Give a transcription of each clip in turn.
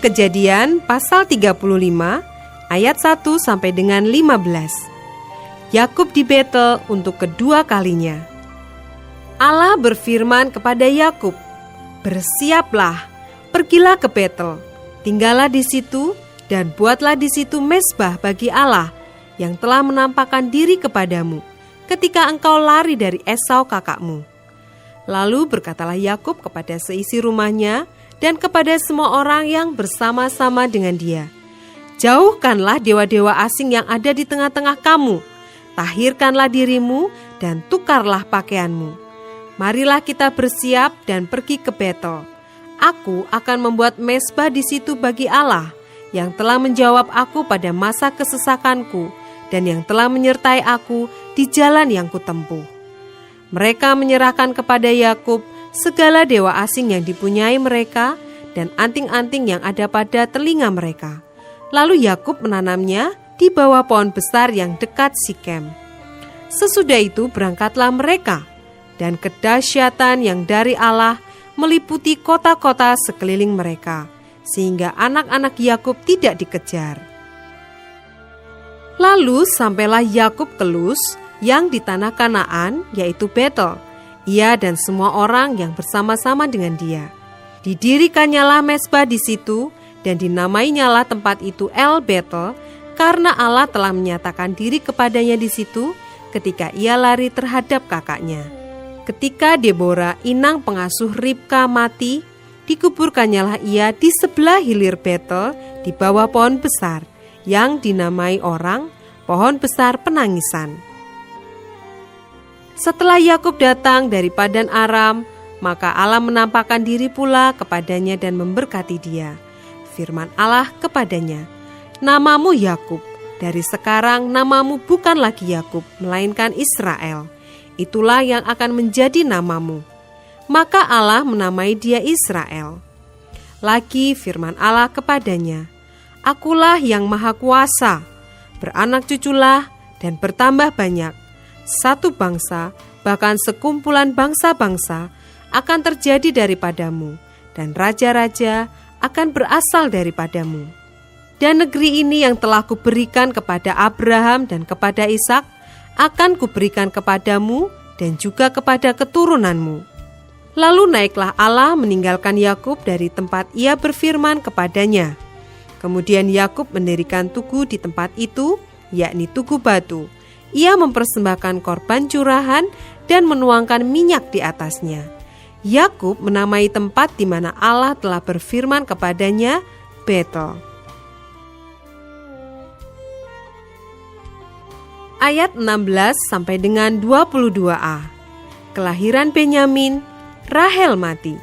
Kejadian pasal 35 ayat 1 sampai dengan 15. Yakub di Betel untuk kedua kalinya. Allah berfirman kepada Yakub, "Bersiaplah, pergilah ke Betel, tinggallah di situ dan buatlah di situ mezbah bagi Allah yang telah menampakkan diri kepadamu ketika engkau lari dari Esau kakakmu." Lalu berkatalah Yakub kepada seisi rumahnya dan kepada semua orang yang bersama-sama dengan dia, "Jauhkanlah dewa-dewa asing yang ada di tengah-tengah kamu, tahirkanlah dirimu dan tukarlah pakaianmu. Marilah kita bersiap dan pergi ke Betel. Aku akan membuat mezbah di situ bagi Allah yang telah menjawab aku pada masa kesesakanku dan yang telah menyertai aku di jalan yang kutempuh." Mereka menyerahkan kepada Yakub segala dewa asing yang dipunyai mereka dan anting-anting yang ada pada telinga mereka. Lalu Yakub menanamnya di bawah pohon besar yang dekat Sikem. Sesudah itu berangkatlah mereka, dan kedahsyatan yang dari Allah meliputi kota-kota sekeliling mereka, sehingga anak-anak Yakub tidak dikejar. Lalu sampailah Yakub ke Luz yang di tanah Kanaan, yaitu Betel, ia dan semua orang yang bersama-sama dengan dia. Didirikannyalah mezbah di situ dan dinamainyalah tempat itu El Betel, karena Allah telah menyatakan diri kepadanya di situ ketika ia lari terhadap kakaknya. Ketika Deborah, inang pengasuh Ribka, mati, dikuburkannyalah ia di sebelah hilir Betel di bawah pohon besar yang dinamai orang pohon besar penangisan. Setelah Yakub datang dari Padan Aram, maka Allah menampakkan diri pula kepadanya dan memberkati dia. Firman Allah kepadanya, "Namamu Yakub, dari sekarang namamu bukan lagi Yakub, melainkan Israel. Itulah yang akan menjadi namamu." Maka Allah menamai dia Israel. Lagi firman Allah kepadanya, "Akulah yang maha kuasa, beranak cuculah dan bertambah banyak. Satu bangsa, bahkan sekumpulan bangsa-bangsa akan terjadi daripadamu, dan raja-raja akan berasal daripadamu. Dan negeri ini yang telah kuberikan kepada Abraham dan kepada Ishak, akan kuberikan kepadamu dan juga kepada keturunanmu." Lalu naiklah Allah meninggalkan Yakub dari tempat ia berfirman kepadanya. Kemudian Yakub mendirikan tugu di tempat itu, yakni Tugu Batu. Ia mempersembahkan korban curahan dan menuangkan minyak di atasnya. Yakub menamai tempat di mana Allah telah berfirman kepadanya Betel. Ayat 16 sampai dengan 22a. Kelahiran Benyamin, Rahel mati.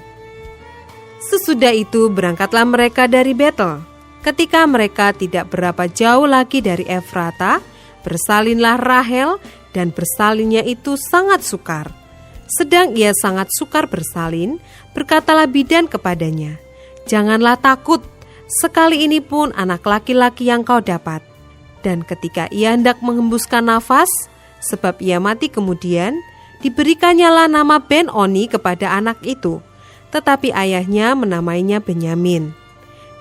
Sesudah itu berangkatlah mereka dari Betel. Ketika mereka tidak berapa jauh lagi dari Efrata, bersalinlah Rahel, dan bersalinnya itu sangat sukar. Sedang ia sangat sukar bersalin, berkatalah bidan kepadanya, "Janganlah takut, sekali ini pun anak laki-laki yang kau dapat." Dan ketika ia hendak menghembuskan nafas, sebab ia mati kemudian, diberikannya nama Ben-Oni kepada anak itu, tetapi ayahnya menamainya Benyamin.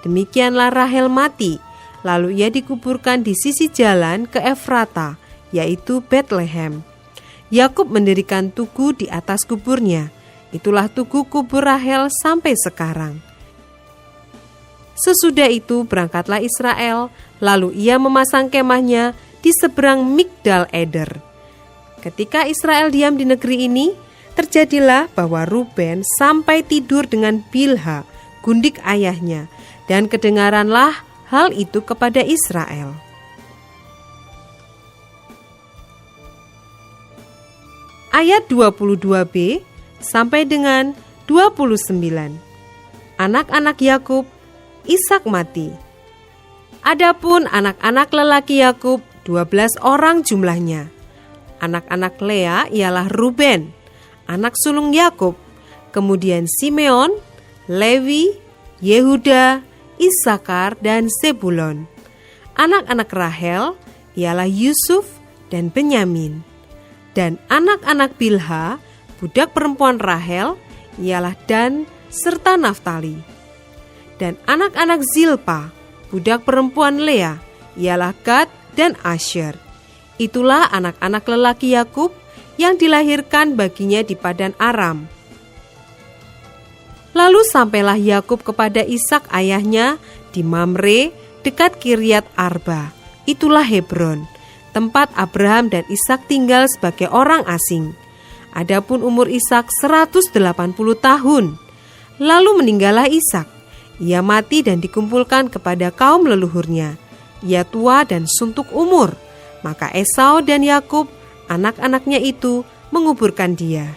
Demikianlah Rahel mati. Lalu ia dikuburkan di sisi jalan ke Efrata, yaitu Betlehem. Yakub mendirikan tugu di atas kuburnya. Itulah tugu kubur Rahel sampai sekarang. Sesudah itu berangkatlah Israel, lalu ia memasang kemahnya di seberang Migdal Eder. Ketika Israel diam di negeri ini, terjadilah bahwa Ruben sampai tidur dengan Bilha, gundik ayahnya, dan kedengaranlah hal itu kepada Israel. Ayat 22b sampai dengan 29. Anak-anak Yakub, Ishak mati. Adapun anak-anak lelaki Yakub 12 orang jumlahnya. Anak-anak Lea ialah Ruben, anak sulung Yakub, kemudian Simeon, Lewi, Yehuda, Isakar, dan Zebulon. Anak-anak Rahel ialah Yusuf dan Benyamin. Dan anak-anak Bilha, budak perempuan Rahel, ialah Dan serta Naftali. Dan anak-anak Zilpa, budak perempuan Lea, ialah Gad dan Asher. Itulah anak-anak lelaki Yakub yang dilahirkan baginya di Padan Aram. Lalu sampailah Yakub kepada Ishak ayahnya di Mamre dekat Kiryat Arba. Itulah Hebron, tempat Abraham dan Ishak tinggal sebagai orang asing. Adapun umur Ishak 180 tahun. Lalu meninggallah Ishak. Ia mati dan dikumpulkan kepada kaum leluhurnya. Ia tua dan suntuk umur. Maka Esau dan Yakub, anak-anaknya itu, menguburkan dia.